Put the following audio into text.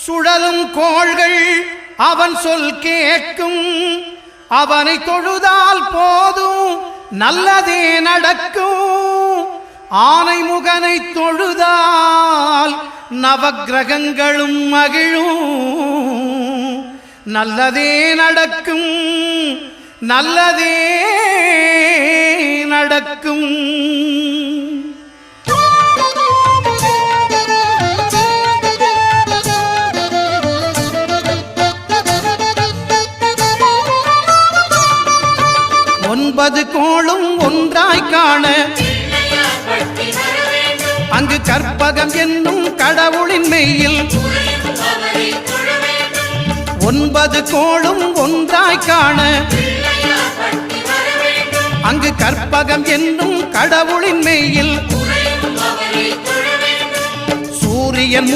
சுழலும் கோள்கள் அவன் சொல் கேட்கும். அவனை தொழுதால் போதும் நல்லதே நடக்கும். ஆனை முகனை தொழுதால் நவக்கிரகங்களும் மகிழும். நல்லதே நடக்கும், நல்லதே நடக்கும். ஒன்பது கோளும் ஒன்றாய் காண அங்கு கற்பகம் என்னும் கடவுளின் மெய்யில். ஒன்பது கோளும் ஒன்றாய் காண அங்கு கற்பகம் என்னும் கடவுளின் மெய்யில். சூரியன்